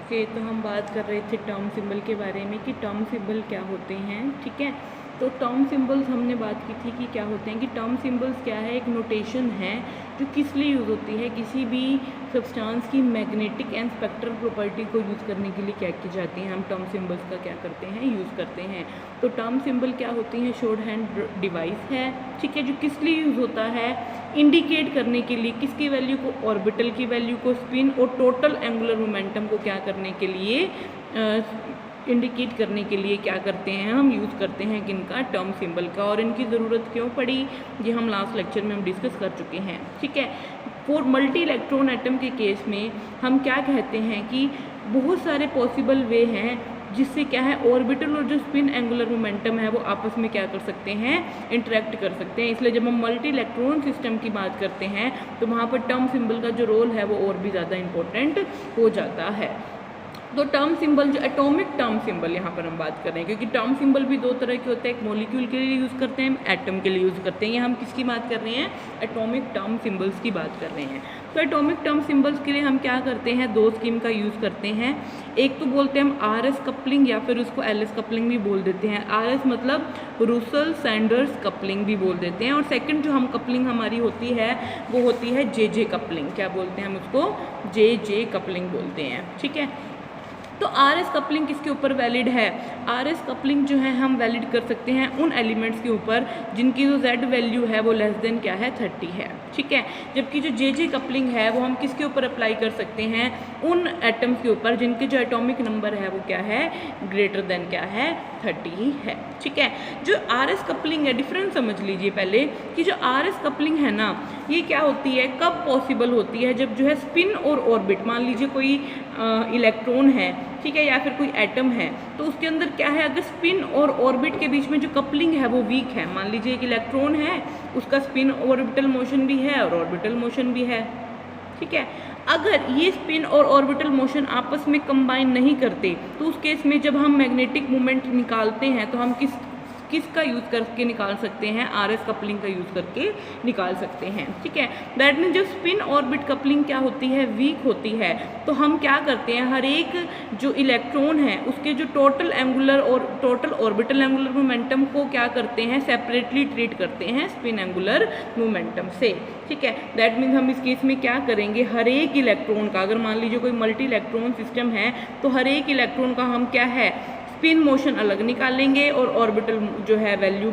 Okay, तो हम बात कर रहे थे टर्म सिंबल के बारे में कि टर्म सिंबल क्या होते हैं। ठीक है, तो टर्म सिंबल्स हमने बात की थी कि क्या होते हैं, कि टर्म सिंबल्स क्या है, एक नोटेशन है जो किस लिए यूज़ होती है, किसी भी सब्सटेंस की मैग्नेटिक एंड स्पेक्ट्रल प्रॉपर्टी को यूज़ करने के लिए क्या की जाती है, हम टर्म सिंबल्स का क्या करते हैं, यूज़ करते हैं। तो टर्म सिंबल क्या होती हैं, शॉर्ट हैंड डिवाइस है। ठीक है, जो किस लिए यूज़ होता है, इंडिकेट करने के लिए किसकी वैल्यू को, ऑर्बिटल की वैल्यू को, स्पिन और टोटल एंगुलर मोमेंटम को क्या करने के लिए, इंडिकेट करने के लिए क्या करते हैं, हम यूज़ करते हैं किनका, टर्म सिंबल का। और इनकी ज़रूरत क्यों पड़ी, ये हम लास्ट लेक्चर में हम डिस्कस कर चुके हैं। ठीक है, फॉर मल्टी इलेक्ट्रॉन एटम के केस में हम क्या कहते हैं कि बहुत सारे पॉसिबल वे हैं जिससे क्या है, ऑर्बिटल और जो स्पिन एंगुलर मोमेंटम है वो आपस में क्या कर सकते हैं, इंटरेक्ट कर सकते हैं। इसलिए जब हम मल्टी इलेक्ट्रॉन सिस्टम की बात करते हैं तो वहाँ पर टर्म सिंबल का जो रोल है वो और भी ज़्यादा इंपॉर्टेंट हो जाता है। तो टर्म सिंबल, जो एटॉमिक टर्म सिंबल यहाँ पर हम बात कर रहे हैं, क्योंकि टर्म सिंबल भी दो तरह के होते हैं, एक मॉलिक्यूल के लिए यूज़ करते हैं, एटम के लिए यूज़ करते हैं। ये हम किसकी बात कर रहे हैं, एटॉमिक टर्म सिंबल्स की बात कर रहे हैं। तो एटॉमिक टर्म सिंबल्स के लिए हम क्या करते हैं, दो स्कीम का यूज़ करते हैं। एक तो बोलते हैं हम आरएस कपलिंग या फिर उसको एलएस कपलिंग भी बोल देते हैं। आरएस मतलब रुसल सैंडर्स कपलिंग भी बोल देते हैं। और सेकंड जो हम कपलिंग हमारी होती है वो होती है जेजे कपलिंग। क्या बोलते हैं हम उसको, जेजे कपलिंग बोलते हैं। ठीक है, तो आरएस कपलिंग किसके ऊपर वैलिड है, आरएस कपलिंग जो है हम वैलिड कर सकते हैं उन एलिमेंट्स के ऊपर जिनकी जो जेड वैल्यू है वो लेस देन क्या है, 30 है। ठीक है, जबकि जो जेजे कपलिंग है वो हम किसके ऊपर अप्लाई कर सकते हैं, उन एटम्स के ऊपर जिनके जो एटॉमिक नंबर है वो क्या है, ग्रेटर देन क्या है, 30 ही है। ठीक है, जो आरएस कपलिंग है, डिफरेंस समझ लीजिए पहले कि जो आरएस कपलिंग है ना, ये क्या होती है, कब पॉसिबल होती है, जब जो है स्पिन और ऑर्बिट, मान लीजिए कोई इलेक्ट्रॉन है, ठीक है, या फिर कोई एटम है, तो उसके अंदर क्या है, अगर स्पिन और ऑर्बिट के बीच में जो कपलिंग है वो वीक है। मान लीजिए एक इलेक्ट्रॉन है, उसका स्पिन ऑर्बिटल मोशन भी है और ऑर्बिटल मोशन भी है। ठीक है, अगर ये स्पिन और ऑर्बिटल मोशन आपस में कंबाइन नहीं करते तो उस केस में जब हम मैग्नेटिक मोमेंट निकालते हैं तो हम किसका यूज़ करके निकाल सकते हैं, आरएस कपलिंग का यूज़ करके निकाल सकते हैं। ठीक है, दैट मीन जब स्पिन ऑर्बिट कपलिंग क्या होती है, वीक होती है, तो हम क्या करते हैं, हर एक जो इलेक्ट्रॉन है उसके जो टोटल एंगुलर और टोटल ऑर्बिटल एंगुलर मोमेंटम को क्या करते हैं, सेपरेटली ट्रीट करते हैं स्पिन एंगुलर मोमेंटम से। ठीक है, दैट मीन्स हम इस केस में क्या करेंगे, हर एक इलेक्ट्रॉन का, अगर मान लीजिए कोई मल्टी इलेक्ट्रॉन सिस्टम है तो हर एक इलेक्ट्रॉन का हम क्या है, स्पिन मोशन अलग निकालेंगे और ऑर्बिटल जो है वैल्यू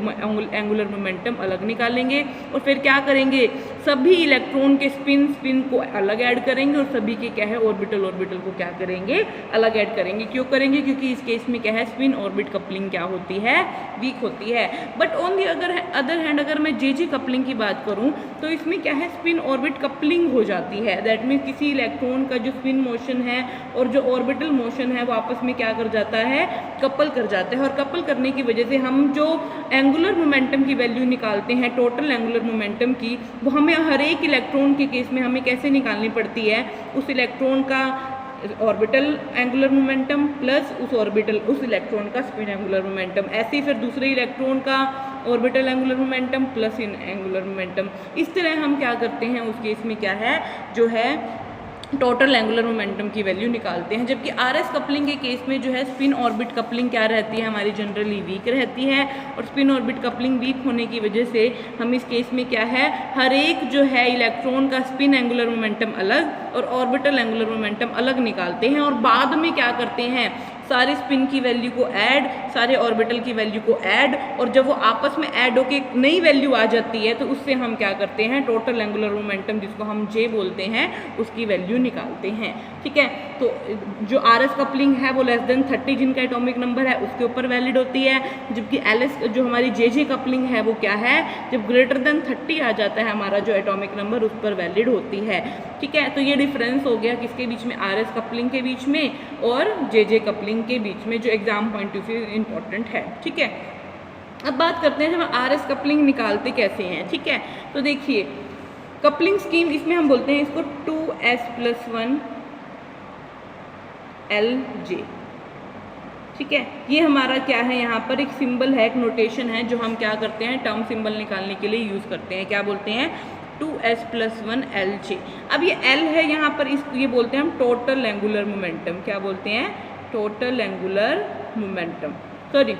एंगुलर मोमेंटम अलग निकालेंगे। और फिर क्या करेंगे, सभी इलेक्ट्रॉन के स्पिन को अलग ऐड करेंगे और सभी के क्या है, ऑर्बिटल को क्या करेंगे, अलग ऐड करेंगे। क्यों करेंगे, क्योंकि इस केस में क्या है, स्पिन ऑर्बिट कपलिंग क्या होती है, वीक होती है। But on the other hand अगर मैं जेजे कपलिंग की बात करूँ तो इसमें क्या है, स्पिन ऑर्बिट कपलिंग हो जाती है। दैट मीन्स किसी इलेक्ट्रॉन का जो स्पिन मोशन है और जो ऑर्बिटल मोशन है वो आपस में क्या कर जाता है, कपल कर जाते हैं। और कपल करने की वजह से हम जो एंगुलर मोमेंटम की वैल्यू निकालते हैं, टोटल एंगुलर मोमेंटम की, वो हमें हर एक इलेक्ट्रॉन के केस में हमें कैसे निकालनी पड़ती है, उस इलेक्ट्रॉन का ऑर्बिटल एंगुलर मोमेंटम प्लस उस इलेक्ट्रॉन का स्पिन एंगुलर मोमेंटम, ऐसे ही फिर दूसरे इलेक्ट्रॉन का ऑर्बिटल एंगुलर मोमेंटम प्लस इन एंगुलर मोमेंटम। इस तरह हम क्या करते हैं, उस केस में क्या है, जो है टोटल एंगुलर मोमेंटम की वैल्यू निकालते हैं। जबकि आरएस कपलिंग के केस में जो है स्पिन ऑर्बिट कपलिंग क्या रहती है, हमारी जनरली वीक रहती है। और स्पिन ऑर्बिट कपलिंग वीक होने की वजह से हम इस केस में क्या है, हर एक जो है इलेक्ट्रॉन का स्पिन एंगुलर मोमेंटम अलग और ऑर्बिटल एंगुलर मोमेंटम अलग निकालते हैं। और बाद में क्या करते हैं, सारे स्पिन की वैल्यू को ऐड, सारे ऑर्बिटल की वैल्यू को ऐड, और जब वो आपस में ऐड होके नई वैल्यू आ जाती है तो उससे हम क्या करते हैं, टोटल एंगुलर मोमेंटम जिसको हम जे बोलते हैं उसकी वैल्यू निकालते हैं। ठीक है, तो जो आरएस कपलिंग है वो लेस देन 30 जिनका एटॉमिक नंबर है उसके ऊपर वैलिड होती है। जबकि एलएस जो हमारी जेजे कपलिंग है वो क्या है, जब ग्रेटर देन 30 आ जाता है हमारा जो एटॉमिक नंबर, उस पर वैलिड होती है। ठीक है, तो ये डिफरेंस हो गया किसके बीच में, आरएस कपलिंग के बीच में और जेजे कपलिंग के बीच में, जो exam point of view important है। ठीक है, अब बात करते हैं जब आरएस कपलिंग निकालते कैसे हैं। ठीक है, तो देखिए कपलिंग स्कीम, इसमें हम बोलते हैं इसको 2s+1 LJ। ठीक है, ये हमारा क्या है, यहाँ पर एक सिंबल है, एक नोटेशन है जो हम क्या करते हैं, टर्म सिंबल निकालने के लिए यूज़ करते हैं। क्या बोलते हैं, 2s+1 L6। अब ये L है यहाँ पर, इस ये बोलते हैं हम टोटल एंगुलर मोमेंटम। क्या बोलते हैं? Total angular momentum, sorry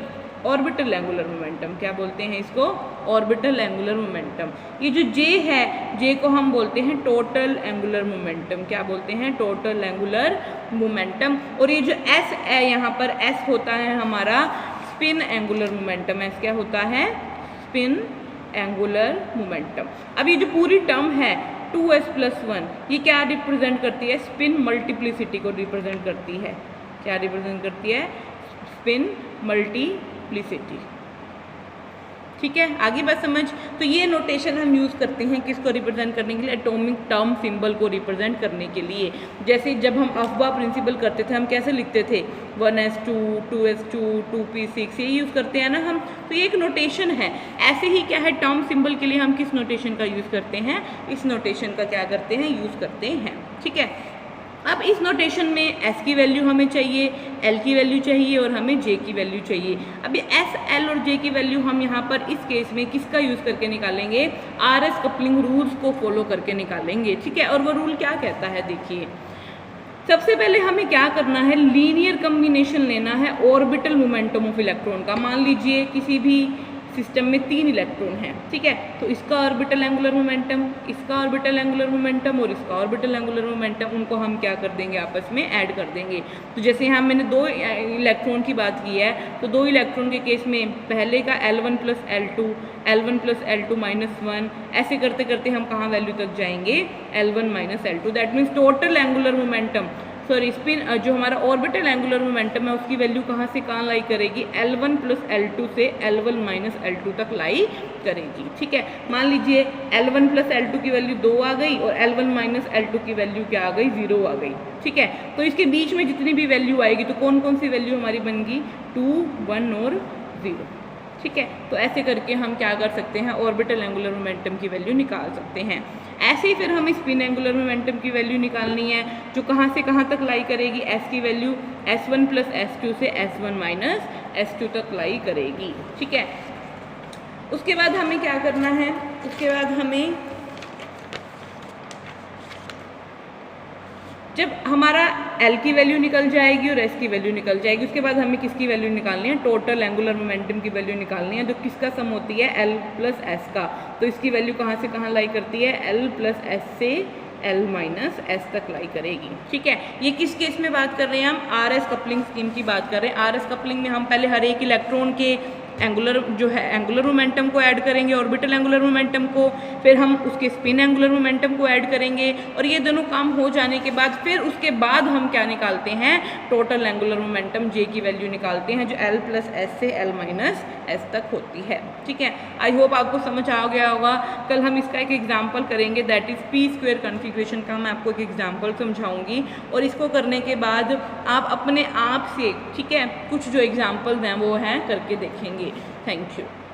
orbital angular momentum. क्या बोलते हैं इसको? Orbital angular momentum. ये जो J है, J को हम बोलते हैं टोटल एंगुलर मोमेंटम। क्या बोलते हैं? Total angular momentum. और ये जो S है यहाँ पर, S होता है हमारा स्पिन एंगुलर मोमेंटम। S क्या होता है? Spin angular momentum. अब ये जो पूरी टर्म है 2s+1, ये क्या रिप्रेजेंट करती है? स्पिन मल्टीप्लिसिटी को रिप्रेजेंट करती है। क्या रिप्रेजेंट करती है? Spin multiplicity. ठीक है, आगे बात समझ। तो ये नोटेशन हम यूज़ करते हैं किसको रिप्रेजेंट करने के लिए? एटॉमिक टर्म सिंबल को रिप्रेजेंट करने के लिए। जैसे जब हम अफबा प्रिंसिपल करते थे, हम कैसे लिखते थे? 1s2, 2s2, 2p6, ये यूज़ करते हैं ना हम। तो ये एक नोटेशन है। ऐसे ही क्या है, टर्म सिंबल के लिए हम किस नोटेशन का यूज़ करते हैं? इस नोटेशन का क्या करते हैं? यूज़ करते हैं। ठीक है, अब इस नोटेशन में S की वैल्यू हमें चाहिए, L की वैल्यू चाहिए और हमें J की वैल्यू चाहिए। अब ये S, L और J की वैल्यू हम यहाँ पर इस केस में किसका यूज़ करके निकालेंगे? RS कपलिंग रूल्स को फॉलो करके निकालेंगे। ठीक है, और वो रूल क्या कहता है? देखिए, सबसे पहले हमें क्या करना है? लीनियर कम्बिनेशन लेना है ऑर्बिटल मोमेंटम ऑफ इलेक्ट्रॉन का। मान लीजिए किसी भी सिस्टम में 3 इलेक्ट्रॉन हैं, ठीक है, तो इसका ऑर्बिटल एंगुलर मोमेंटम, इसका ऑर्बिटल एंगुलर मोमेंटम और इसका ऑर्बिटल एंगुलर मोमेंटम, उनको हम क्या कर देंगे? आपस में ऐड कर देंगे। तो जैसे यहाँ मैंने 2 इलेक्ट्रॉन की बात की है, तो 2 इलेक्ट्रॉन के केस में पहले का L1 + L2, L1 + L2 - 1, ऐसे करते करते हम कहाँ वैल्यू तक जाएंगे? L1 - L2। That means total angular momentum, sorry spin, जो हमारा ऑर्बिटल एंगुलर मोमेंटम है उसकी वैल्यू कहाँ से कहाँ लाई करेगी? L1 + L2 से L1 - L2 तक लाई करेगी। ठीक है, मान लीजिए L1 + L2 की वैल्यू 2 आ गई और L1 - L2 की वैल्यू क्या आ गई? 0 आ गई। ठीक है, तो इसके बीच में जितनी भी वैल्यू आएगी तो कौन कौन सी वैल्यू हमारी बनेगी? 2, 1 और 0। ठीक है, तो ऐसे करके हम क्या कर सकते हैं? ऑर्बिटल एंगुलर मोमेंटम की वैल्यू निकाल सकते हैं। ऐसे ही फिर हमें स्पिन एंगुलर मोमेंटम की वैल्यू निकालनी है, जो कहाँ से कहाँ तक लाई करेगी? S की वैल्यू S1 + S2 से S1 - S2 तक लाई करेगी। ठीक है, उसके बाद हमें क्या करना है? उसके बाद हमें जब हमारा L की वैल्यू निकल जाएगी और S की वैल्यू निकल जाएगी, उसके बाद हमें किसकी वैल्यू निकालनी है? टोटल एंगुलर मोमेंटम की वैल्यू निकालनी है, जो किसका सम होती है? L + S का। तो इसकी वैल्यू कहाँ से कहाँ लाई करती है? L + S से L - S तक लाई करेगी। ठीक है, ये किस केस में बात कर रहे हैं? हम RS कपलिंग स्कीम की बात कर रहे हैं। RS कपलिंग में हम पहले हर एक इलेक्ट्रॉन के एंगुलर जो है एंगुलर मोमेंटम को ऐड करेंगे, ऑर्बिटल एंगुलर मोमेंटम को, फिर हम उसके स्पिन एंगुलर मोमेंटम को ऐड करेंगे, और ये दोनों काम हो जाने के बाद फिर उसके बाद हम क्या निकालते हैं? टोटल एंगुलर मोमेंटम J की वैल्यू निकालते हैं, जो L + S से L - S तक होती है। ठीक है, आई होप आपको समझ आ गया होगा। कल हम इसका एक एग्जाम्पल करेंगे, दैट इज़ p² कॉन्फ़िगरेशन का मैं आपको एक एग्जाम्पल समझाऊंगी, और इसको करने के बाद आप अपने आप से, ठीक है, कुछ जो एग्जाम्पल्स हैं वो हैं करके देखेंगे। Thank you.